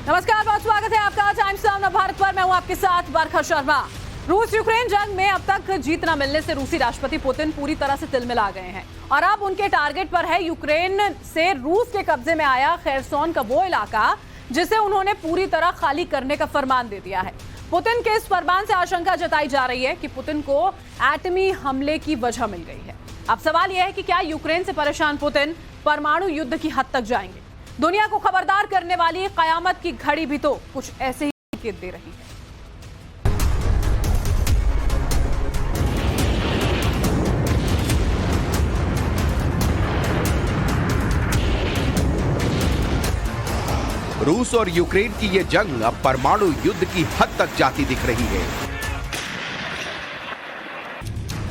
नमस्कार, बहुत स्वागत है आपका टाइम्स नाउ भारत पर। मैं हूं आपके साथ बरखा शर्मा। रूस यूक्रेन जंग में अब तक जीत न मिलने से रूसी राष्ट्रपति पुतिन पूरी तरह से तिलमिला गए हैं और अब उनके टारगेट पर है यूक्रेन से रूस के कब्जे में आया खेरसोन का वो इलाका जिसे उन्होंने पूरी तरह खाली करने का फरमान दे दिया है। पुतिन के इस फरमान से आशंका जताई जा रही है कि पुतिन को एटमी हमले की वजह मिल गई है। अब सवाल यह है कि क्या यूक्रेन से परेशान पुतिन परमाणु युद्ध की हद तक जाएंगे? दुनिया को खबरदार करने वाली कयामत की घड़ी भी तो कुछ ऐसे ही संकेत दे रही है। रूस और यूक्रेन की ये जंग अब परमाणु युद्ध की हद तक जाती दिख रही है।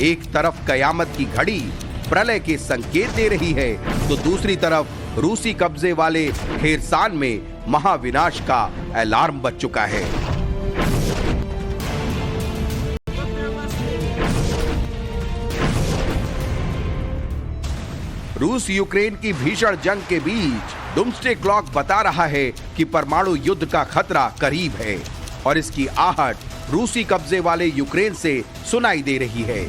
एक तरफ कयामत की घड़ी प्रलय के संकेत दे रही है तो दूसरी तरफ रूसी कब्जे वाले खेरसान में महाविनाश का अलार्म बज चुका है। रूस यूक्रेन की भीषण जंग के बीच डूम्सडे क्लॉक बता रहा है कि परमाणु युद्ध का खतरा करीब है और इसकी आहट रूसी कब्जे वाले यूक्रेन से सुनाई दे रही है,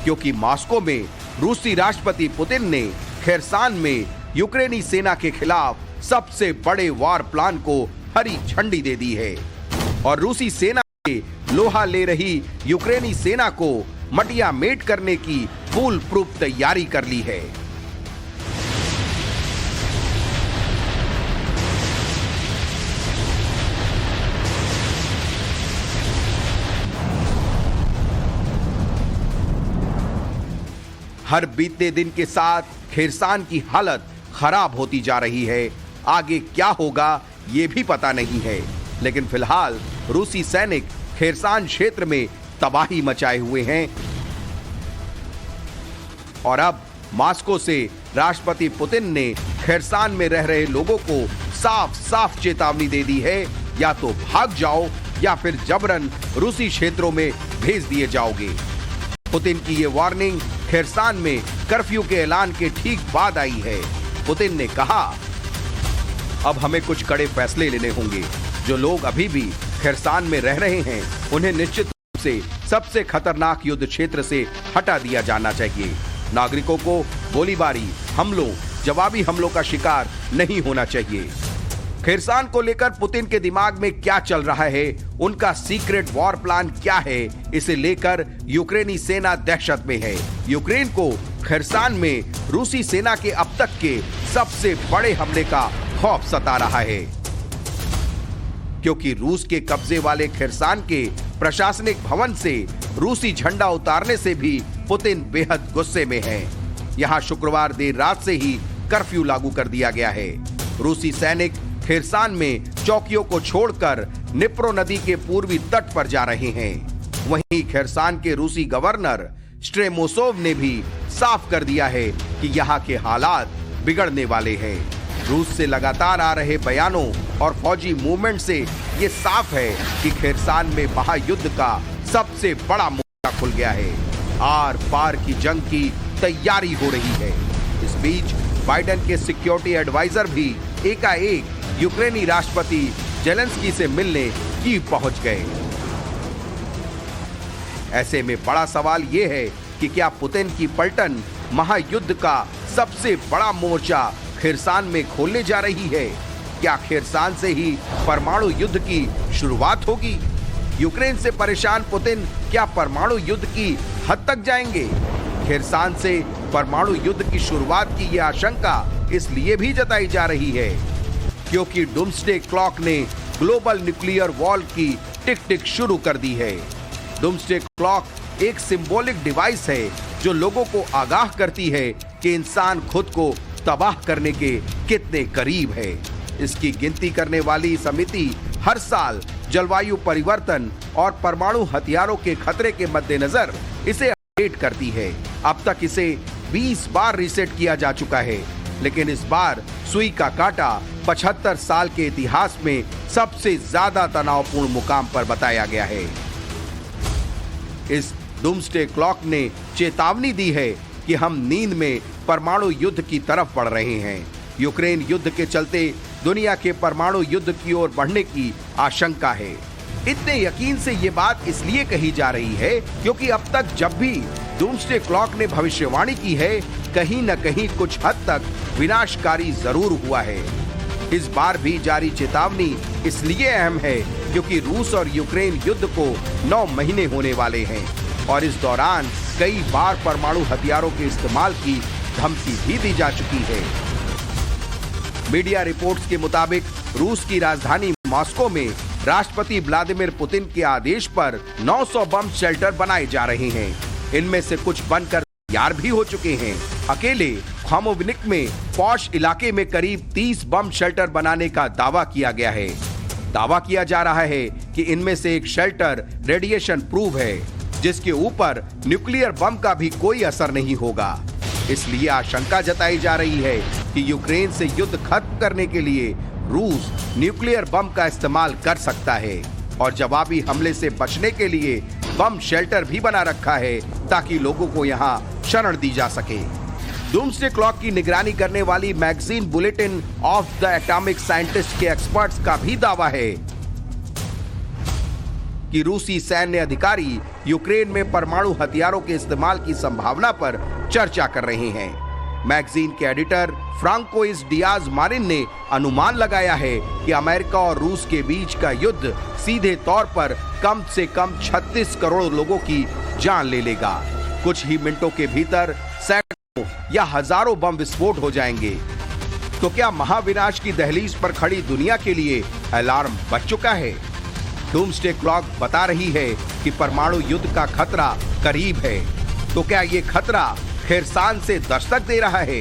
क्योंकि मॉस्को में रूसी राष्ट्रपति पुतिन ने खेरसान में यूक्रेनी सेना के खिलाफ सबसे बड़े वार प्लान को हरी झंडी दे दी है और रूसी सेना से लोहा ले रही यूक्रेनी सेना को मटिया मेट करने की फुल प्रूफ तैयारी कर ली है। हर बीतते दिन के साथ खेरसान की हालत खराब होती जा रही है। आगे क्या होगा ये भी पता नहीं है, लेकिन फिलहाल रूसी सैनिक खेरसान क्षेत्र में तबाही मचाए हुए हैं और अब मॉस्को से राष्ट्रपति पुतिन ने खेरसान में रह रहे लोगों को साफ साफ चेतावनी दे दी है, या तो भाग जाओ या फिर जबरन रूसी क्षेत्रों में भेज दिए जाओगे। पुतिन की ये वार्निंग खेरसान में कर्फ्यू के ऐलान के ठीक बाद आई है। पुतिन ने कहा, अब हमें कुछ कड़े फैसले लेने होंगे। जो लोग अभी भी खेरसान में रह रहे हैं उन्हें निश्चित रूप से सबसे खतरनाक युद्ध क्षेत्र से हटा दिया जाना चाहिए। नागरिकों को गोलीबारी हमलों, जवाबी हमलों का शिकार नहीं होना चाहिए। खेरसान को लेकर पुतिन के दिमाग में क्या चल रहा है, उनका सीक्रेट वॉर प्लान क्या है, इसे लेकर यूक्रेनी सेना दहशत में है। यूक्रेन को खेरसान में रूसी सेना के अब तक के सबसे बड़े हमले का खौफ सता रहा है, क्योंकि रूस के कब्जे वाले खेरसान के प्रशासनिक भवन से रूसी झंडा उतारने से भी पुतिन बेहद गुस्से में है। यहां शुक्रवार देर रात से ही कर्फ्यू लागू कर दिया गया है। रूसी सैनिक खेरसान में चौकियों को छोड़कर निप्रो नदी के पूर्वी तट पर जा रहे हैं। वहीं खेरसान के रूसी गवर्नर स्ट्रेमोसोव ने भी साफ कर दिया है कि यहाँ के हालात बिगड़ने वाले हैं। रूस से लगातार आ रहे बयानों और फौजी मूवमेंट से ये साफ है कि खेरसान में महायुद्ध का सबसे बड़ा मोर्चा खुल गया है। आर पार की जंग की तैयारी हो रही है। इस बीच बाइडेन के सिक्योरिटी एडवाइजर भी एकाएक यूक्रेनी राष्ट्रपति जेलेंस्की से मिलने कीव पहुंच गए। ऐसे में बड़ा सवाल यह है कि क्या पुतिन की पलटन महायुद्ध का सबसे बड़ा मोर्चा खेरसान में खोलने जा रही है? क्या खेरसान से ही परमाणु युद्ध की शुरुआत होगी? यूक्रेन से परेशान पुतिन क्या परमाणु युद्ध की हद तक जाएंगे? खेरसान से परमाणु युद्ध की शुरुआत की यह आशंका इसलिए भी जताई जा रही है क्योंकि डूम्सडे क्लॉक ने ग्लोबल न्यूक्लियर वॉर की टिक टिक शुरू कर दी है। डूम्सडे क्लॉक एक सिंबॉलिक डिवाइस है जो लोगों को आगाह करती है कि इंसान खुद को तबाह करने के कितने करीब है। इसकी गिनती करने वाली समिति हर साल जलवायु परिवर्तन और परमाणु हथियारों के खतरे के मद्देनजर इसे अपडेट करती है। अब तक इसे 20 बार रीसेट किया जा चुका है, लेकिन इस बार सुई का कांटा 75 साल के इतिहास में सबसे ज्यादा तनावपूर्ण मुकाम पर बताया गया है। इस डूम्सडे क्लॉक ने चेतावनी दी है कि हम नींद में परमाणु युद्ध की तरफ बढ़ रहे हैं। यूक्रेन युद्ध के चलते दुनिया के परमाणु युद्ध की ओर बढ़ने की आशंका है। इतने यकीन से ये बात इसलिए कही जा रही है क्योंकि अब तक जब भी डूम्सडे क्लॉक ने भविष्यवाणी की है, कहीं न कहीं कुछ हद तक विनाशकारी जरूर हुआ है। इस बार भी जारी चेतावनी इसलिए अहम है क्योंकि रूस और यूक्रेन युद्ध को 9 महीने होने वाले हैं और इस दौरान कई बार परमाणु हथियारों के इस्तेमाल की धमकी भी दी जा चुकी है। मीडिया रिपोर्ट्स के मुताबिक रूस की राजधानी मॉस्को में राष्ट्रपति व्लादिमीर पुतिन के आदेश पर 900 बम शेल्टर बनाए जा रहे हैं। इनमें से कुछ बनकर तैयार भी हो चुके हैं। अकेले खामोविनिक में पॉश इलाके में करीब 30 बम शेल्टर बनाने का दावा किया गया है। दावा किया जा रहा है कि इनमें से एक शेल्टर रेडिएशन प्रूफ है, जिसके ऊपर न्यूक्लियर बम का भी कोई असर नहीं होगा। इसलिए आशंका जताई जा रही है कि यूक्रेन से युद्ध खत्म करने के लिए रूस न्यूक्लियर बम का इस्तेमाल कर सकता है और जवाबी हमले से बचने के लिए बम शेल्टर भी बना रखा है ताकि लोगों को यहां शरण दी जा सके। डूम्सडे क्लॉक की निगरानी करने वाली magazine bulletin of the atomic scientist के एक्सपर्ट्स का भी दावा है कि रूसी सैन्य अधिकारी यूक्रेन में परमाणु हथियारों के इस्तेमाल की संभावना पर चर्चा कर रहे हैं। मैगजीन के एडिटर फ्रांकोइस डियाज मारिन ने अनुमान लगाया है कि अमेरिका और रूस के बीच का युद्ध सीधे तौर पर कम से कम 36 करोड़ लोगों की जान ले लेगा। कुछ ही मिनटों के भीतर सैकड़ों या हजारों बम विस्फोट हो जाएंगे। तो क्या महाविनाश की दहलीज पर खड़ी दुनिया के लिए अलार्म बज चुका है? डूम्सडे क्लॉक बता रही है कि परमाणु युद्ध का खतरा करीब है। तो क्या ये खतरा खेरसान से दस्तक दे रहा है?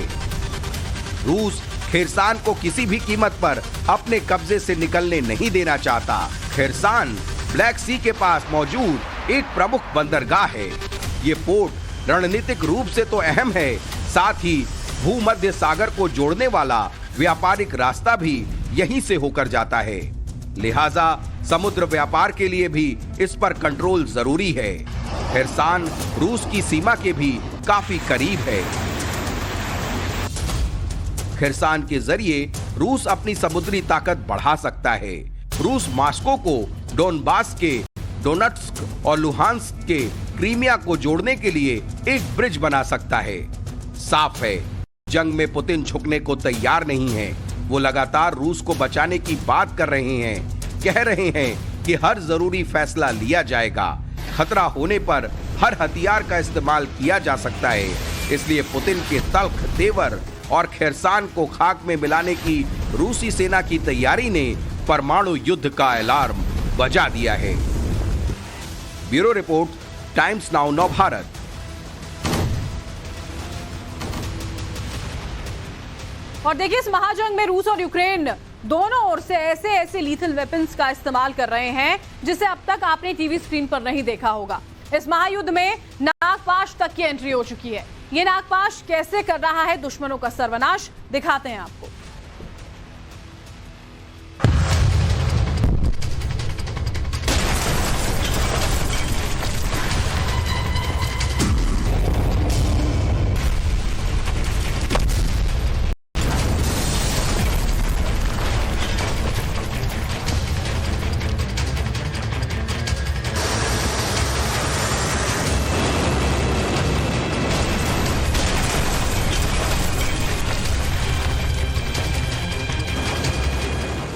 रूस खेरसान को किसी भी कीमत पर अपने कब्जे से निकलने नहीं देना चाहता। खेरसान ब्लैक सी के पास मौजूद एक प्रमुख बंदरगाह है। ये पोर्ट रणनीतिक रूप से तो अहम है, साथ ही भूमध्य सागर को जोड़ने वाला व्यापारिक रास्ता भी यहीं से होकर जाता है। लिहाजा समुद्र व्यापार के लिए भी इस पर कंट्रोल जरूरी है। खेरसान रूस की सीमा के भी काफी करीब है। खेरसान के जरिए रूस अपनी समुद्री ताकत बढ़ा सकता है। रूस मॉस्को को डोनबास के डोनेट्स्क और लुहांस्क के क्रीमिया को जोड़ने के लिए एक ब्रिज बना सकता है। साफ है, जंग में पुतिन झुकने को तैयार नहीं है। वो लगातार रूस को बचाने की बात कर रहे हैं, कह रहे हैं कि हर जरूरी फैसला लिया जाएगा। खतरा होने पर हर हथियार का इस्तेमाल किया जा सकता है। इसलिए पुतिन के तल्ख तेवर और खेरसान को खाक में मिलाने की रूसी सेना की तैयारी ने परमाणु युद्ध का अलार्म बजा दिया है। ब्यूरो रिपोर्ट, टाइम्स नाउ नव भारत। और देखिए, इस महाजंग में रूस और यूक्रेन दोनों ओर से ऐसे लीथल वेपन्स का इस्तेमाल कर रहे हैं जिसे अब तक आपने टीवी स्क्रीन पर नहीं देखा होगा। इस महायुद्ध में नागपाश तक की एंट्री हो चुकी है। ये नागपाश कैसे कर रहा है दुश्मनों का सर्वनाश, दिखाते हैं आपको।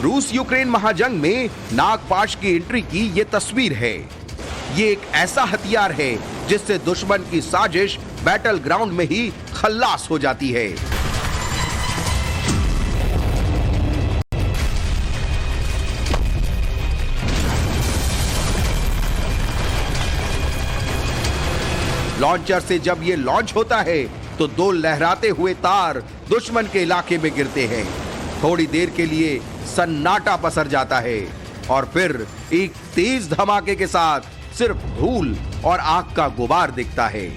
रूस यूक्रेन महाजंग में नागपाश की एंट्री की ये तस्वीर है। ये एक ऐसा हथियार है जिससे दुश्मन की साजिश बैटल ग्राउंड में ही खल्लास हो जाती है। लॉन्चर से जब ये लॉन्च होता है तो 2 लहराते हुए तार दुश्मन के इलाके में गिरते हैं। थोड़ी देर के लिए सन्नाटा पसर जाता है और फिर एक तेज धमाके के साथ सिर्फ धूल और आग का गुबार दिखता है।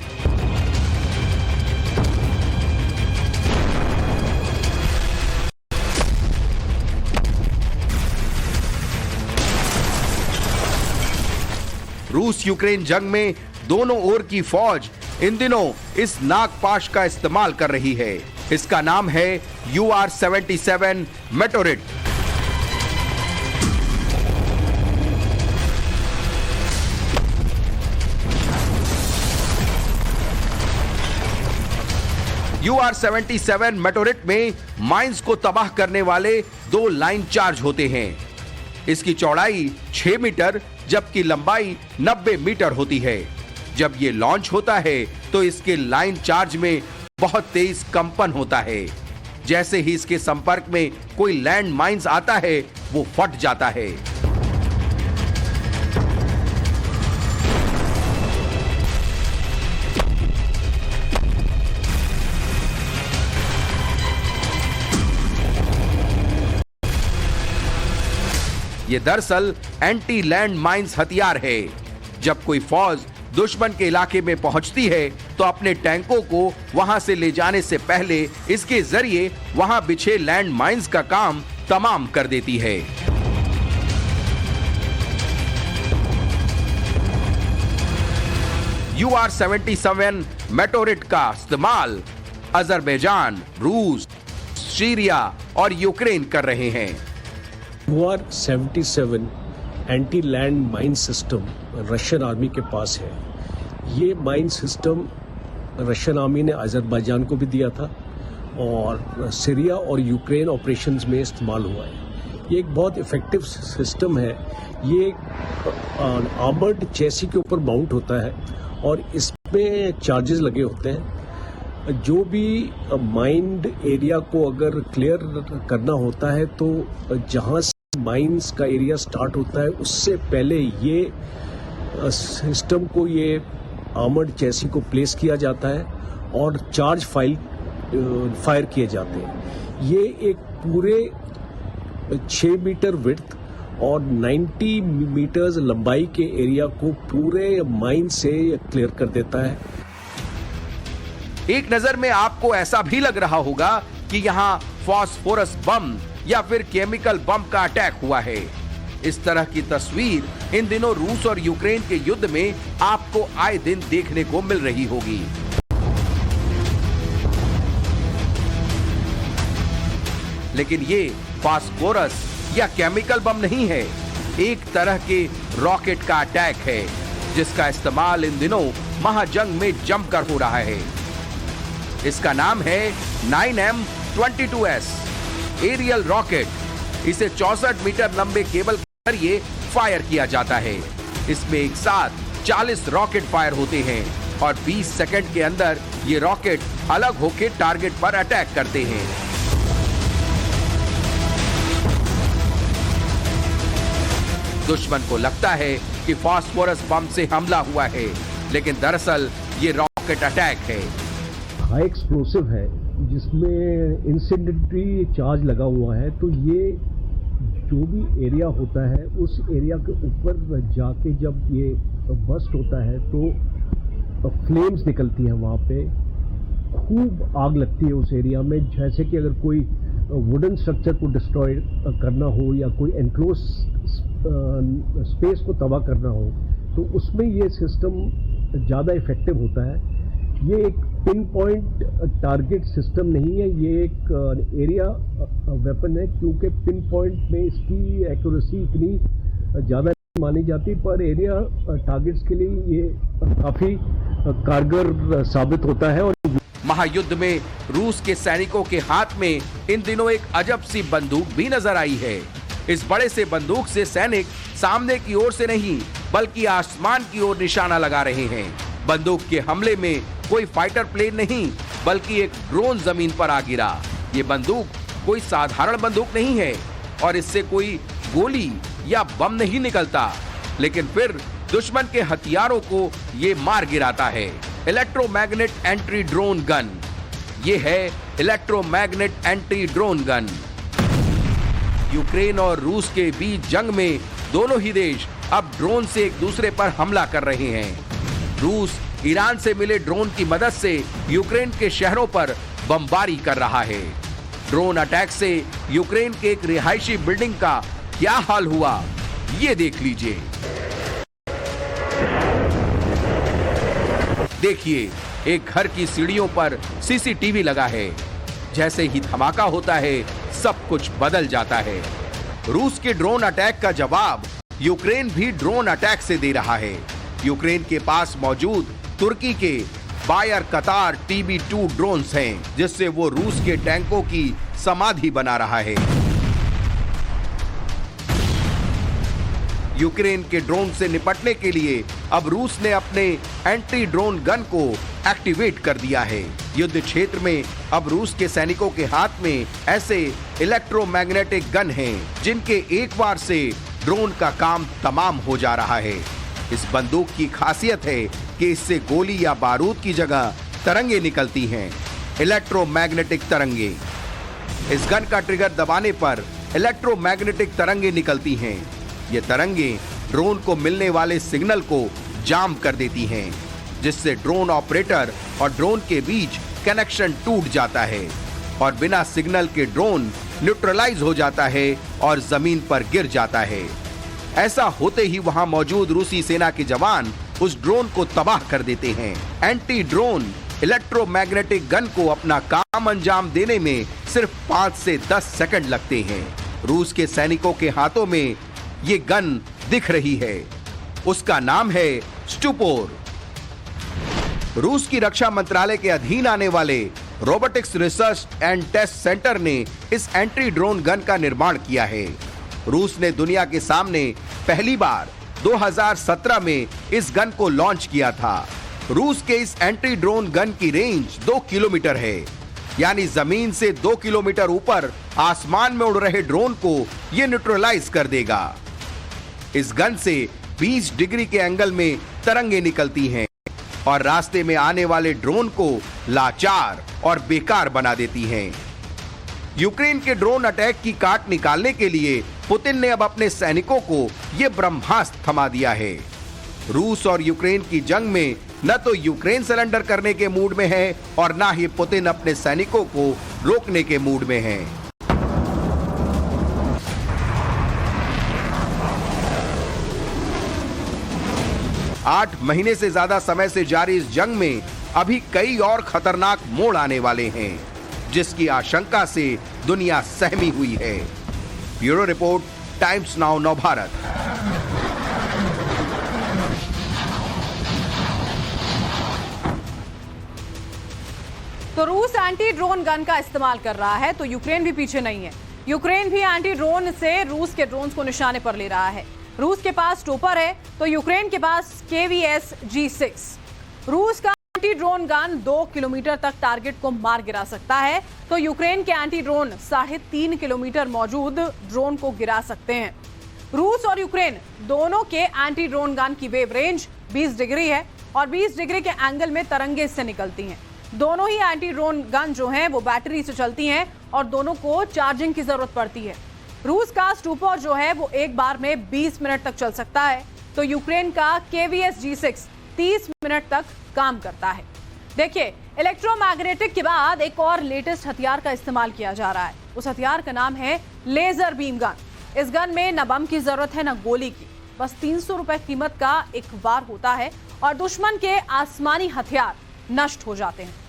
रूस यूक्रेन जंग में दोनों ओर की फौज इन दिनों इस नागपाश का इस्तेमाल कर रही है। इसका नाम है UR-77 मेटोरिट। UR-77 मेटोरिट में माइंस को तबाह करने वाले 2 लाइन चार्ज होते हैं। इसकी चौड़ाई 6 मीटर जबकि लंबाई 90 मीटर होती है। जब ये लॉन्च होता है तो इसके लाइन चार्ज में बहुत तेज कंपन होता है। जैसे ही इसके संपर्क में कोई लैंड माइंस आता है वो फट जाता है। ये दरअसल एंटी लैंड माइंस हथियार है। जब कोई फौज दुश्मन के इलाके में पहुंचती है तो अपने टैंकों को वहां से ले जाने से पहले इसके जरिए वहां बिछे लैंड माइंस का काम तमाम कर देती है। UR-77 मेटोरिट का इस्तेमाल अजरबैजान, रूस, सीरिया और यूक्रेन कर रहे हैं। UR-77 anti land mine system Russian army के पास है। ये माइन सिस्टम रशियन आर्मी ने अजरबैजान को भी दिया था और सीरिया और यूक्रेन ऑपरेशंस में इस्तेमाल हुआ है। ये एक बहुत इफेक्टिव सिस्टम है। ये आर्मर्ड चेसी के ऊपर माउंट होता है और इसमें चार्जेस लगे होते हैं। जो भी माइंड एरिया को अगर क्लियर करना होता है तो जहाँ से माइंस का एरिया स्टार्ट होता है उससे पहले ये सिस्टम को, ये आर्मर्ड चेसी को प्लेस किया जाता है और चार्ज फायर किए जाते हैं। ये एक पूरे 6 मीटर विड्थ और 90 मीटर्स लंबाई के एरिया को पूरे माइन से क्लियर कर देता है। एक नजर में आपको ऐसा भी लग रहा होगा कि यहाँ फास्फोरस बम या फिर केमिकल बम का अटैक हुआ है। इस तरह की तस्वीर इन दिनों रूस और यूक्रेन के युद्ध में आपको आए दिन देखने को मिल रही होगी। लेकिन ये फास्फोरस या केमिकल बम नहीं है, एक तरह के रॉकेट का अटैक है जिसका इस्तेमाल इन दिनों महाजंग में जमकर हो रहा है। इसका नाम है 9M22S एरियल रॉकेट। इसे 64 मीटर लंबे केबल के जरिए फायर किया जाता है। इसमें एक साथ 40 रॉकेट फायर होते हैं और 20 सेकंड के अंदर ये रॉकेट अलग होकर टारगेट पर अटैक करते हैं। दुश्मन को लगता है कि फास्फोरस बम से हमला हुआ है, लेकिन दरअसल ये रॉकेट अटैक है। हाई एक्सप्लोसिव है जिसमें इंसिडेंटरी चार्ज लगा हुआ है, तो ये जो भी एरिया होता है उस एरिया के ऊपर जाके जब ये बस्ट होता है तो फ्लेम्स निकलती हैं। वहाँ पे खूब आग लगती है उस एरिया में। जैसे कि अगर कोई वुडन स्ट्रक्चर को डिस्ट्रॉय करना हो या कोई एनक्लोज स्पेस को तबाह करना हो तो उसमें ये सिस्टम ज़्यादा इफेक्टिव होता है। ये एक पिन पॉइंट टारगेट सिस्टम नहीं है, ये एक एरिया वेपन है, क्योंकि पिन पॉइंट में इसकी एक्यूरेसी इतनी ज़्यादा नहीं मानी जाती, पर एरिया टारगेट्स के लिए ये काफ़ी कारगर साबित होता है। और महायुद्ध में रूस के सैनिकों के हाथ में इन दिनों एक अजब सी बंदूक भी नजर आई है। इस बड़े से बंदूक से सैनिक सामने की ओर से नहीं बल्कि आसमान की ओर निशाना लगा रहे हैं। बंदूक के हमले में कोई फाइटर प्लेन नहीं बल्कि एक ड्रोन जमीन पर आ गिरा। ये बंदूक कोई साधारण बंदूक नहीं है और इससे कोई गोली या बम नहीं निकलता, लेकिन फिर दुश्मन के हथियारों को ये मार गिराता है। Electromagnet entry drone gun. ये है electromagnet entry drone gun. Ukraine और रूस के बीच जंग में दोनों ही देश अब ड्रोन से एक दूसरे पर हमला कर रहे हैं। रूस ईरान से मिले ड्रोन की मदद से यूक्रेन के शहरों पर बमबारी कर रहा है। ड्रोन अटैक से यूक्रेन के एक रिहायशी बिल्डिंग का क्या हाल हुआ, ये देख लीजिए। देखिए, एक घर की सीढ़ियों पर सीसीटीवी लगा है। जैसे ही धमाका होता है सब कुछ बदल जाता है। रूस के ड्रोन अटैक का जवाब यूक्रेन भी ड्रोन अटैक से दे रहा है। यूक्रेन के पास मौजूद तुर्की के बायर कतार TB2 ड्रोन्स हैं, जिससे वो रूस के टैंकों की समाधि बना रहा है। यूक्रेन के ड्रोन से निपटने के लिए अब रूस ने अपने एंटी ड्रोन गन को एक्टिवेट कर दिया है। युद्ध क्षेत्र में अब रूस के सैनिकों के हाथ में ऐसे इलेक्ट्रोमैग्नेटिक गन हैं, जिनके एक बार से ड्रोन का काम तमाम हो जा रहा है। इस बंदूक की खासियत है कि इससे गोली या बारूद की जगह तरंगे निकलती हैं, इलेक्ट्रोमैग्नेटिक तरंगे। इस गन का ट्रिगर दबाने पर इलेक्ट्रोमैग्नेटिक तरंगे निकलती हैं। ये तरंगे ड्रोन को मिलने वाले सिग्नल को जाम कर देती हैं, जिससे ड्रोन ऑपरेटर और ड्रोन के बीच कनेक्शन टूट जाता है और बिना सिग्नल के ड्रोन न्यूट्रलाइज हो जाता है और जमीन पर गिर जाता है। ऐसा होते ही वहां मौजूद रूसी सेना के जवान उस ड्रोन को तबाह कर देते हैं। एंटी ड्रोन इलेक्ट्रोमैग्नेटिक गन को अपना काम अंजाम देने में सिर्फ 5 से 10 सेकंड लगते हैं। रूस के सैनिकों के हाथों में ये गन दिख रही है। उसका नाम है स्टुपोर। रूस की रक्षा मंत्रालय के अधीन आने वाले robotics research and test centre ने इस एंटी ड्रोन गन का निर्माण किया है। रूस ने दुनिया के सामने पहली बार 2017 में इस गन को लॉन्च किया था। रूस के इस एंटी ड्रोन गन की रेंज 2 किलोमीटर है, यानी जमीन से 2 किलोमीटर ऊपर आसमान में उड़ रहे ड्रोन को यह न्यूट्रलाइज कर देगा। इस गन से 20 डिग्री के एंगल में तरंगे निकलती हैं और रास्ते में आने वाले ड्रोन को लाचार और बेकार बना देती हैं। यूक्रेन के ड्रोन अटैक की काट निकालने के लिए पुतिन ने अब अपने सैनिकों को यह ब्रह्मास्त्र थमा दिया है। रूस और यूक्रेन की जंग में न तो यूक्रेन सरेंडर करने के मूड में है और न ही पुतिन अपने सैनिकों को रोकने के मूड में है। 8 महीने से ज्यादा समय से जारी इस जंग में अभी कई और खतरनाक मोड़ आने वाले हैं, जिसकी आशंका से दुनिया सहमी हुई है। Bureau report, Times Now Navbharat. तो रूस एंटी ड्रोन गन का इस्तेमाल कर रहा है तो यूक्रेन भी पीछे नहीं है। यूक्रेन भी एंटी ड्रोन से रूस के ड्रोन्स को निशाने पर ले रहा है। रूस के पास टोपर है तो यूक्रेन के पास KVS G6। रूस का एंटी ड्रोन गन 2 किलोमीटर तक टारगेट को मार गिरा सकता है तो यूक्रेन के एंटी ड्रोन 3.5 किलोमीटर मौजूद ड्रोन को गिरा सकते हैं। रूस और यूक्रेन दोनों के एंटी ड्रोन गन की वेव रेंज 20 डिग्री है और 20 डिग्री के एंगल में तरंगे इससे निकलती हैं। दोनों ही एंटी ड्रोन गन जो हैं वो बैटरी से चलती हैं और दोनों को चार्जिंग की जरूरत पड़ती है। रूस का स्टुपोर जो है वो एक बार में 20 मिनट तक चल सकता है तो यूक्रेन का KVS G6 30 मिनट तक काम करता है। देखिए, इलेक्ट्रोमैग्नेटिक के बाद एक और लेटेस्ट हथियार का इस्तेमाल किया जा रहा है। उस हथियार का नाम है लेजर बीम गन। इस गन में न बम की जरूरत है न गोली की, बस 300 रुपए कीमत का एक वार होता है और दुश्मन के आसमानी हथियार नष्ट हो जाते हैं।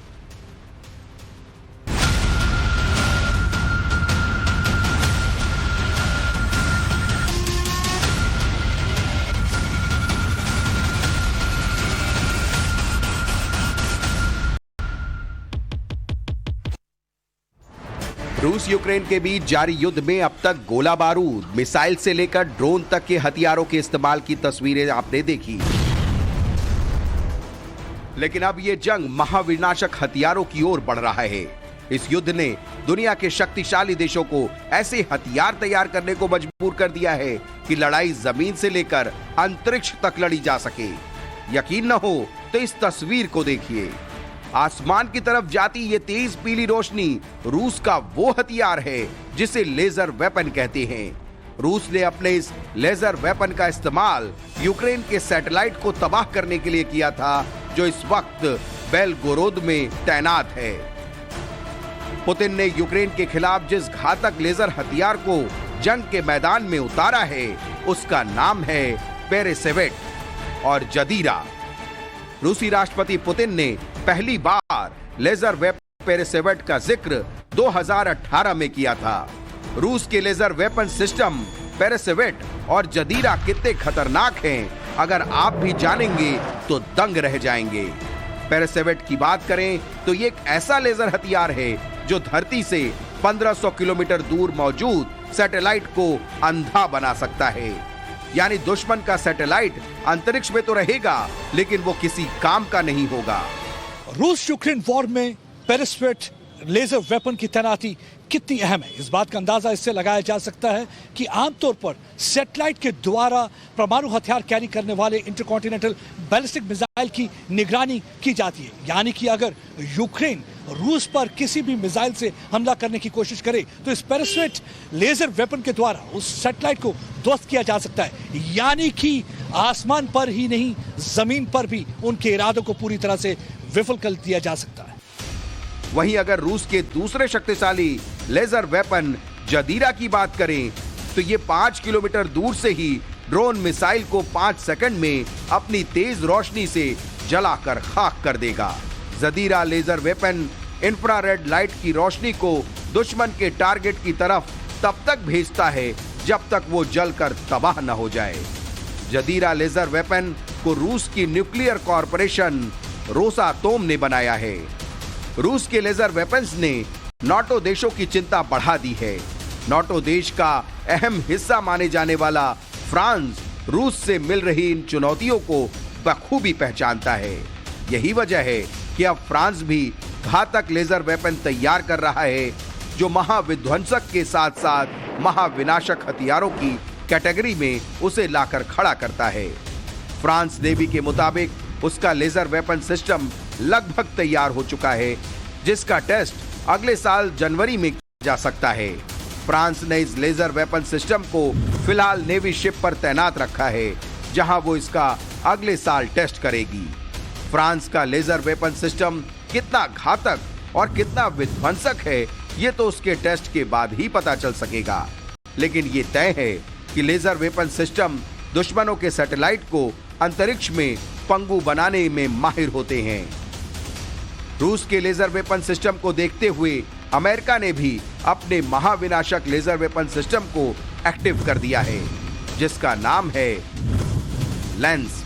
रूस यूक्रेन के बीच जारी युद्ध में अब तक गोला बारूद, मिसाइल से लेकर ड्रोन तक के हथियारों के इस्तेमाल की तस्वीरें आपने देखी। लेकिन अब यह जंग महाविनाशक हथियारों की ओर बढ़ रहा है। इस युद्ध ने दुनिया के शक्तिशाली देशों को ऐसे हथियार तैयार करने को मजबूर कर दिया है कि लड़ाई जमीन से लेकर अंतरिक्ष तक लड़ी जा सके। यकीन न हो तो इस तस्वीर को देखिए। आसमान की तरफ जाती ये तेज पीली रोशनी रूस का वो हथियार है जिसे लेजर वेपन कहते हैं। रूस ने अपने इस लेजर वेपन का इस्तेमाल यूक्रेन के सैटेलाइट को तबाह करने के लिए किया था, जो इस वक्त बेलगोरोद में तैनात है। पुतिन ने यूक्रेन के खिलाफ जिस घातक लेजर हथियार को जंग के मैदान में उतारा है, उसका नाम है पेरेसेवेट और जदीरा। रूसी राष्ट्रपति पुतिन ने पहली बार लेजर वेपन पेरेसेवेट का जिक्र 2018 में किया था। रूस के लेजर वेपन सिस्टम पेरेसेवेट और जदीरा कितने खतरनाक हैं, अगर आप भी जानेंगे तो दंग रह जाएंगे। पेरिसेविट की बात करें तो ये एक ऐसा लेजर हथियार है जो धरती से 1500 किलोमीटर दूर मौजूद सैटेलाइट को अंधा बना सकता है। यानी दुश्मन का सैटेलाइट अंतरिक्ष में तो रहेगा, लेकिन वो किसी काम का नहीं होगा। रूस यूक्रेन वॉर में पेरिसेविट लेजर वेपन की तैनाती कितनी अहम है, इस बात का अंदाजा इससे लगाया जा सकता है कि आमतौर पर सैटेलाइट के द्वारा परमाणु हथियार कैरी करने वाले इंटरकॉन्टिनेंटल बैलिस्टिक मिसाइल की निगरानी की जाती है। यानी कि अगर यूक्रेन रूस पर किसी भी मिसाइल से हमला करने की कोशिश करे तो इस पेरिसेविट लेजर वेपन के द्वारा उस सैटेलाइट को ध्वस्त किया जा सकता है। यानी कि आसमान पर ही नहीं, जमीन पर भी उनके इरादों को पूरी तरह से विफल कर दिया जा सकता है। वहीं अगर रूस के दूसरे शक्तिशाली लेजर वेपन जदीरा की बात करें तो ये 5 किलोमीटर दूर से ही ड्रोन मिसाइल को 5 सेकंड में अपनी तेज रोशनी से जलाकर खाक कर देगा। जदीरा लेजर वेपन इंफ्रारेड लाइट की रोशनी को दुश्मन के टारगेट की तरफ तब तक भेजता है जब तक वो जलकर तबाह न हो जाए। जदीरा लेजर वेपन को रूस की न्यूक्लियर कॉरपोरेशन रोसातोम ने बनाया है। रूस के लेजर वेपन्स ने नाटो देशों की चिंता बढ़ा दी है। नाटो देश का अहम हिस्सा माने जाने वाला फ्रांस रूस से मिल रही इन चुनौतियों को बखूबी पहचानता है। यही वजह है कि अब फ्रांस भी घातक लेजर वेपन तैयार कर रहा है जो महाविध्वंसक के साथ साथ महाविनाशक हथियारों की कैटेगरी में उसे लाकर खड़ा करता है। फ्रांस नेवी के मुताबिक उसका लेजर वेपन सिस्टम लगभग तैयार हो चुका है, जिसका टेस्ट अगले साल जनवरी में किया जा सकता है। फ्रांस ने इस लेजर वेपन सिस्टम को फिलहाल नेवी शिप पर तैनात रखा है, जहां वो इसका अगले साल टेस्ट करेगी। फ्रांस का लेजर वेपन सिस्टम कितना घातक और कितना विध्वंसक है, ये तो उसके टेस्ट के बाद ही पता चल सकेगा। लेकिन ये तय है कि लेजर वेपन सिस्टम दुश्मनों के सैटेलाइट को अंतरिक्ष में पंगु बनाने में माहिर होते हैं। रूस के लेजर वेपन सिस्टम को देखते हुए अमेरिका ने भी अपने महाविनाशक लेजर वेपन सिस्टम को एक्टिव कर दिया है, जिसका नाम है लेंस,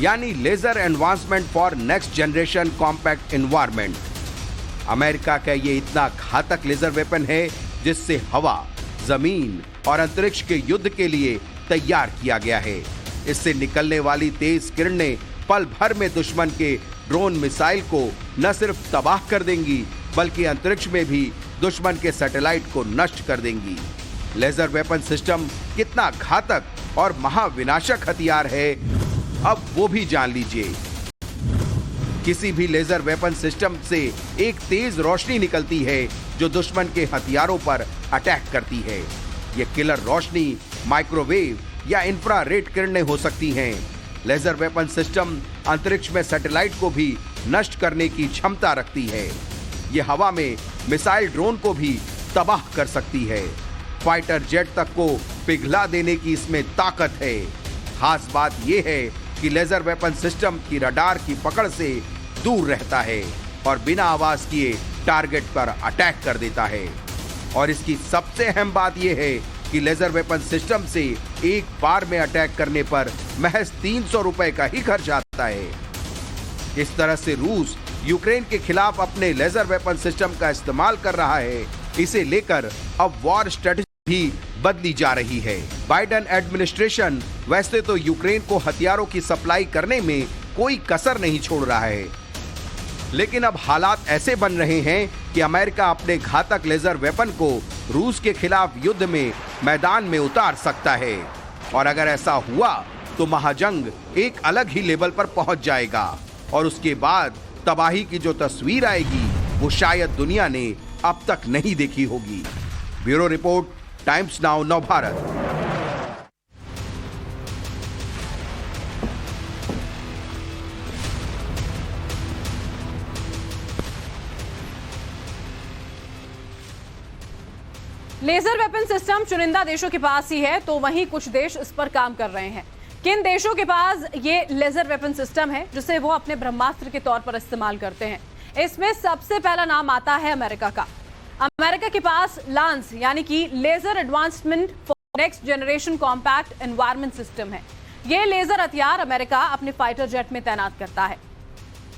यानी laser advancement for next generation compact environment. America का ये इतना घातक लेजर वेपन है जिससे हवा, जमीन और अंतरिक्ष के युद्ध के लिए तैयार किया गया है। इससे निकलने वाली तेज किरणें पल भर में दुश्मन के ड्रोन मिसाइल को न सिर्फ तबाह कर देंगी, बल्कि अंतरिक्ष में भी दुश्मन के सैटेलाइट को नष्ट कर देंगी। लेजर वेपन सिस्टम कितना घातक और महाविनाशक हथियार है, अब वो भी जान लीजिए। किसी भी लेजर वेपन सिस्टम से एक तेज रोशनी निकलती है जो दुश्मन के हथियारों पर अटैक करती है। ये किलर रोशनी माइक्रोवेव या इंफ्रारेड किरणें हो सकती हैं। लेजर वेपन सिस्टम अंतरिक्ष में सैटेलाइट को भी नष्ट करने की क्षमता रखती है। ये हवा में मिसाइल ड्रोन को भी तबाह कर सकती है। फाइटर जेट तक को पिघला देने की इसमें ताकत है। खास बात यह है कि लेजर वेपन सिस्टम की रडार की पकड़ से दूर रहता है और बिना आवाज किए टारगेट पर अटैक कर देता है। और इसकी सबसे अहम बात यह है कि लेजर वेपन सिस्टम से एक बार में अटैक करने पर महज 300 रुपए का ही खर्च आता है। इस तरह से रूस यूक्रेन के खिलाफ अपने लेजर वेपन सिस्टम का इस्तेमाल कर रहा है। इसे लेकर अब वॉर स्ट्रेटजी भी बदली जा रही है। बाइडेन एडमिनिस्ट्रेशन वैसे तो यूक्रेन को हथियारों की सप्लाई करने में कोई कसर नहीं छोड़ रहा है, लेकिन अब हालात ऐसे बन रहे हैं कि अमेरिका अपने घातक लेजर वेपन को रूस के खिलाफ युद्ध में मैदान में उतार सकता है। और अगर ऐसा हुआ तो महाजंग एक अलग ही लेवल पर पहुंच जाएगा और उसके बाद तबाही की जो तस्वीर आएगी वो शायद दुनिया ने अब तक नहीं देखी होगी। Bureau report, Times Now Navbharat. Laser weapon system चुनिंदा देशों के पास ही है, तो वहीं कुछ देश इस पर काम कर रहे हैं। किन देशों के पास ये लेजर वेपन सिस्टम है जिसे वो अपने ब्रह्मास्त्र के तौर पर इस्तेमाल करते हैं? इसमें सबसे पहला नाम आता है अमेरिका का। अमेरिका के पास लांस यानी कि laser advancement for next generation compact environment system है। ये लेजर हथियार अमेरिका अपने फाइटर जेट में तैनात करता है।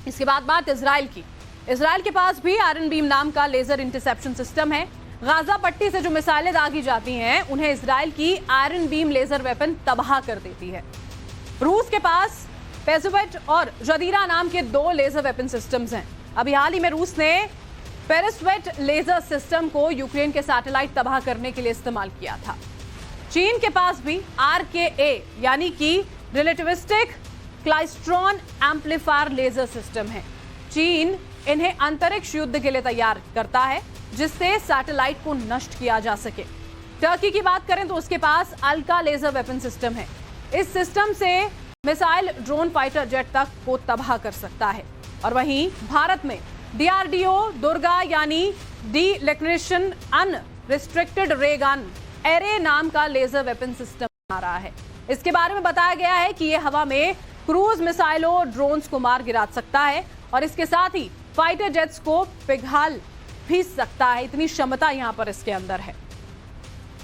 इसके बाद बात इजराइल की। इजराइल के पास भी आयरन बीम नाम का लेजर इंटरसेप्शन सिस्टम है। गाजा पट्टी से जो मिसाइलें दागी जाती हैं उन्हें इजराइल की आयरन बीम लेजर वेपन तबाह कर देती है। रूस के पास पेजोवेट और जदीरा नाम के 2 लेजर वेपन सिस्टम्स हैं। अभी हाल ही में रूस ने पेरिस्वेट लेजर सिस्टम को यूक्रेन के सैटेलाइट तबाह करने के लिए इस्तेमाल किया था। चीन के पास भी RKA यानी कि रिलेटिविस्टिक क्लाइस्ट्रॉन एम्पलीफायर लेजर सिस्टम है। चीन इन्हें अंतरिक्ष युद्ध के लिए तैयार करता है जिससे सैटेलाइट को नष्ट किया जा सके। टर्की की बात करें तो उसके पास अल्का लेजर वेपन सिस्टम है। इस सिस्टम से मिसाइल, ड्रोन, फाइटर जेट तक को तबाह कर सकता है। और वहीं भारत में DRDO दुर्गा यानी डिलिक्रेशन अनरिस्ट्रिक्टेड रे गन एरे नाम का लेजर वेपन सिस्टम बना रहा है। इसके बारे में बताया गया है कि यह हवा में क्रूज मिसाइलों, ड्रोन्स को मार गिरा सकता है और इसके साथ ही फाइटर जेट्स को पिघाल भी सकता है। इतनी क्षमता यहां पर इसके अंदर है।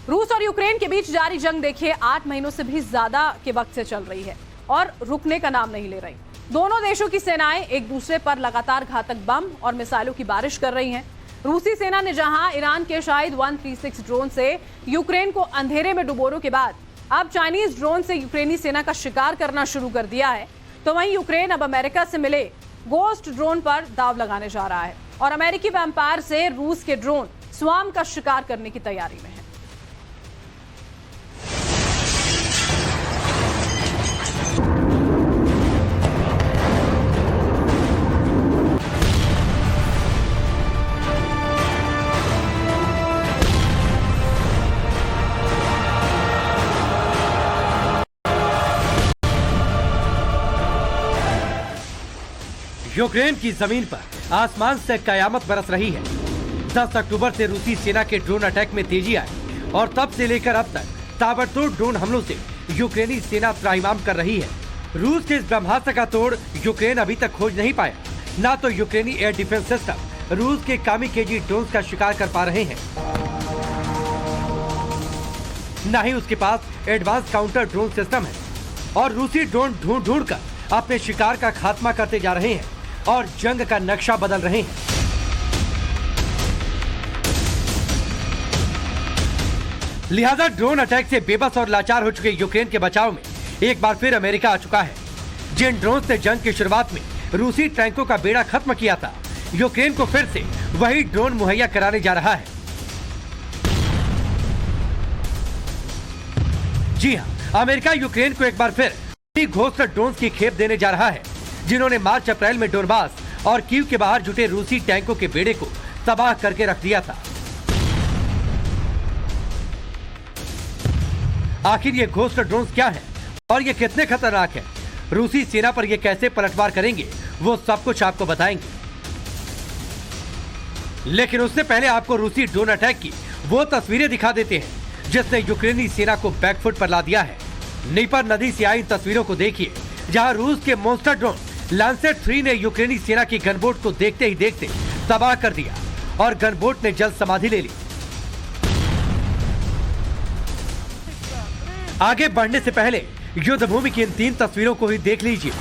रूस और यूक्रेन के बीच जारी जंग देखिए 8 महीनों से भी ज्यादा के वक्त से चल रही है और रुकने का नाम नहीं ले रही। दोनों देशों की सेनाएं एक दूसरे पर लगातार घातक बम और मिसाइलों की बारिश कर रही हैं। रूसी सेना ने जहां ईरान के शाहिद 136 ड्रोन से यूक्रेन को अंधेरे में डुबोने के बाद अब चाइनीज ड्रोन से यूक्रेनी सेना का शिकार करना शुरू कर दिया है, तो वहीं यूक्रेन अब अमेरिका से मिले गोस्ट ड्रोन पर दाव लगाने जा रहा है और अमेरिकी वैम्पायर से रूस के ड्रोन स्वाम का शिकार करने की तैयारी में है। यूक्रेन की जमीन पर आसमान से कयामत बरस रही है। 10 अक्टूबर से रूसी सेना के ड्रोन अटैक में तेजी आई और तब से लेकर अब तक ताबड़तोड़ ड्रोन हमलों से यूक्रेनी सेना त्राहिमाम कर रही है। रूस के इस ब्रह्मास्त्र का तोड़ यूक्रेन अभी तक खोज नहीं पाया। न तो यूक्रेनी एयर डिफेंस सिस्टम रूस के कामिकेजी ड्रोन का शिकार कर पा रहे हैं, न ही उसके पास एडवांस काउंटर ड्रोन सिस्टम है और रूसी ड्रोन ढूंढ कर अपने शिकार का खात्मा करते जा रहे हैं और जंग का नक्शा बदल रहे हैं। लिहाजा ड्रोन अटैक से बेबस और लाचार हो चुके यूक्रेन के बचाव में एक बार फिर अमेरिका आ चुका है। जिन ड्रोन से जंग की शुरुआत में रूसी टैंकों का बेड़ा खत्म किया था, यूक्रेन को फिर से वही ड्रोन मुहैया कराने जा रहा है। जी हां, अमेरिका यूक्रेन को एक बार फिर घोस्ट ड्रोन की खेप देने जा रहा है, जिन्होंने मार्च अप्रैल में डोनबास और कीव के बाहर जुटे रूसी टैंकों के बेड़े को तबाह करके रख दिया था। आखिर ये घोस्ट ड्रोन क्या है और ये कितने खतरनाक है, रूसी सेना पर ये कैसे पलटवार करेंगे, वो सब कुछ आपको बताएंगे। लेकिन उससे पहले आपको रूसी ड्रोन अटैक की वो तस्वीरें दिखा देते हैं जिसने यूक्रेनी सेना को बैकफुट पर ला दिया है। नीपर नदी से आई इन तस्वीरों को देखिए, जहां रूस के मॉन्स्टर ड्रोन लैंसेट 3 ने यूक्रेनी सेना की गनबोट को देखते ही देखते तबाह कर दिया और गनबोट ने जल्द समाधि ले ली। आगे बढ़ने से पहले युद्ध भूमि की इन 3 तस्वीरों को ही देख लीजिए।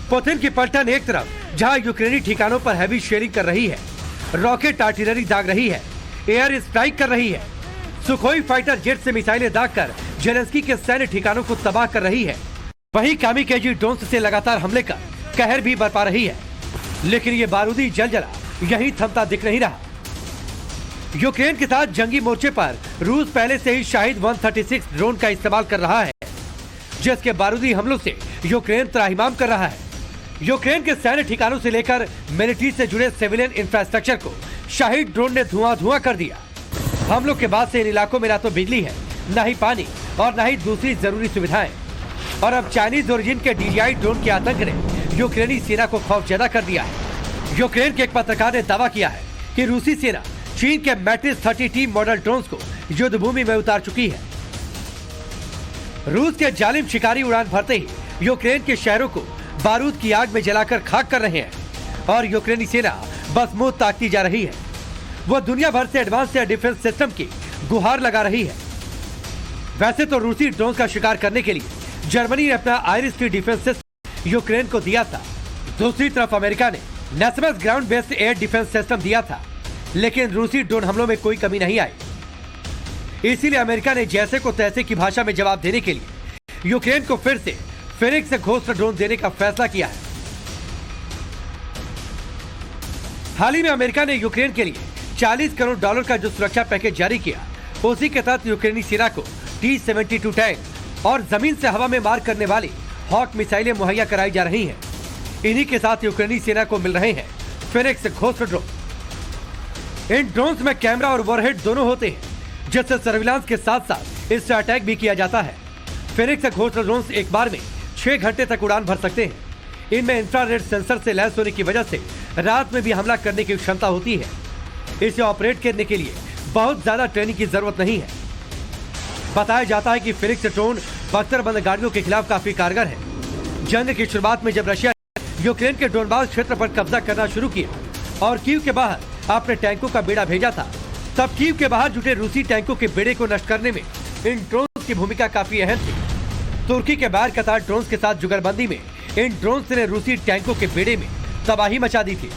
पुतिन की पलटन एक तरफ जहां यूक्रेनी ठिकानों पर हैवी शेलिंग कर रही है, रॉकेट आर्टिलरी दाग रही है, एयर स्ट्राइक कर रही है, सुखोई फाइटर जेट से मिसाइलें दागकर जेलेंस्की के सैन्य ठिकानों को तबाह कर रही है। वहीं कामिकेजी ड्रोन से लगातार हमले कर कहर भी बरपा रही है। लेकिन ये बारूदी जलजला यहीं थमता दिख नहीं रहा। यूक्रेन के साथ जंगी मोर्चे पर रूस पहले से ही शाहिद 136 ड्रोन का इस्तेमाल कर रहा है, जिसके बारूदी हमलों से यूक्रेन त्राहिमाम कर रहा है। यूक्रेन के सैन्य ठिकानों से लेकर मिलिट्री से जुड़े सिविलियन इंफ्रास्ट्रक्चर को शाहिद ड्रोन ने धुआं कर दिया। हमलों के बाद से इन इलाकों में न तो बिजली है, न ही पानी और न ही दूसरी जरूरी सुविधाएं। और अब चाइनीज ओरिजिन के DJI ड्रोन के आतंक ने यूक्रेनी सेना को खौफजदा कर दिया है। यूक्रेन के एक पत्रकार ने दावा किया है कि रूसी सेना चीन के मैट्रिस 30T मॉडल ड्रोन को युद्ध भूमि में उतार चुकी है। रूस के जालिम शिकारी उड़ान भरते ही यूक्रेन के शहरों को बारूद की आग में जलाकर खाक कर रहे हैं और यूक्रेनी सेना बस मुंह ताकती जा रही है। वो दुनिया भर से एडवांस एयर डिफेंस सिस्टम की गुहार लगा रही है। वैसे तो रूसी ड्रोन का शिकार करने के लिए जर्मनी ने अपना आइरिस-T डिफेंस सिस्टम यूक्रेन को दिया था। दूसरी तरफ अमेरिका ने NASAMS ground based air defence system दिया था, लेकिन रूसी ड्रोन हमलों में कोई कमी नहीं आई। इसीलिए अमेरिका ने जैसे को तैसे की भाषा में जवाब देने के लिए यूक्रेन को फिर से फेनिक्स घोस्ट ड्रोन देने का फैसला किया है। हाल ही में अमेरिका ने यूक्रेन के लिए $40 करोड़ का जो सुरक्षा पैकेज जारी किया, उसी के तहत यूक्रेनी सेना को T-72 टैंक और जमीन से हवा में मार करने वाली हॉक मिसाइलें मुहैया कराई जा रही हैं। इन्हीं के साथ यूक्रेनी सेना को मिल रहे हैं फेनिक्स घोस्ट ड्रोन। इन ड्रोन्स में कैमरा और वॉरहेड दोनों होते हैं, जिससे सर्विलांस के साथ साथ इससे अटैक भी किया जाता है। फेनिक्स घोस्ट ड्रोन्स एक बार में 6 घंटे तक उड़ान भर सकते हैं। इनमें इंफ्रारेड सेंसर से लैस होने की वजह से रात में भी हमला करने की क्षमता होती है। इसे ऑपरेट करने के लिए बहुत ज्यादा ट्रेनिंग की जरूरत नहीं है। बताया जाता है कि फेनिक्स ड्रोन बख्तरबंद गाड़ियों के खिलाफ काफी कारगर है। जंग की शुरुआत में जब रशिया यूक्रेन के डोनबास क्षेत्र पर कब्जा करना शुरू किया और कीव के बाहर अपने टैंकों का बेड़ा भेजा था, तब कीव के बाहर जुटे रूसी टैंकों के बेड़े को नष्ट करने में इन ड्रोन्स की भूमिका काफी अहम थी। तुर्की के बाहर कतार ड्रोन्स के साथ जुगलबंदी में इन ड्रोन्स ने रूसी टैंकों के बेड़े में तबाही मचा दी थी।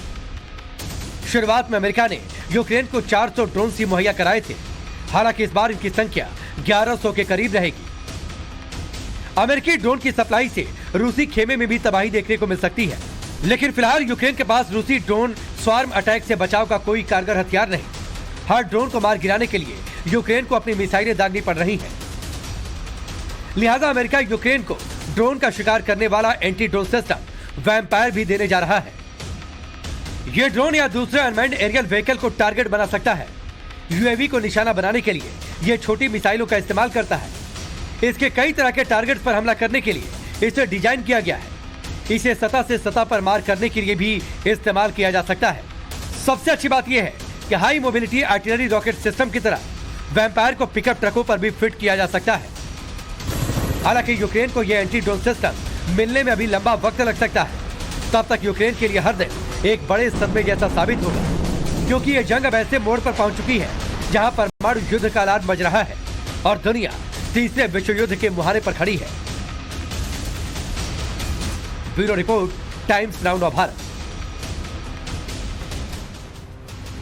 शुरुआत में अमेरिका ने यूक्रेन को 400 ड्रोन ही मुहैया कराए थे। हालांकि इस बार इनकी संख्या 1100 के करीब रहेगी। अमेरिकी ड्रोन की सप्लाई से रूसी खेमे में भी तबाही देखने को मिल सकती है, लेकिन फिलहाल यूक्रेन के पास रूसी ड्रोन स्वार्म अटैक से बचाव का कोई कारगर हथियार नहीं। हर ड्रोन को मार गिराने के लिए यूक्रेन को अपनी मिसाइलें दागनी पड़ रही हैं। लिहाजा अमेरिका यूक्रेन को ड्रोन का शिकार करने वाला एंटी ड्रोन सिस्टम वैम्पायर भी देने जा रहा है। ये ड्रोन या दूसरे अनमैन्ड एरियल व्हीकल को टारगेट बना सकता है। यूएवी को निशाना बनाने के लिए ये छोटी मिसाइलों का इस्तेमाल करता है। इसके कई तरह के टारगेट पर हमला करने के लिए इसे डिजाइन किया गया है। इसे सतह से सतह पर मार करने के लिए भी इस्तेमाल किया जा सकता है। सबसे अच्छी बात यह है कि high mobility artillery rocket system की तरह वैम्पायर को पिकअप ट्रकों पर भी फिट किया जा सकता है। हालांकि यूक्रेन को यह एंटी ड्रोन सिस्टम मिलने में अभी लंबा वक्त लग सकता है। तब तक यूक्रेन के लिए हर दिन एक बड़े सदमे जैसा साबित होगा, क्योंकि ये जंग अब ऐसे मोड़ पर पहुंच चुकी है जहां परमाणु युद्ध का अलार्म बज रहा है और दुनिया तीसरे विश्व युद्ध के मुहाने पर खड़ी है। Bureau report, Times now Bharat.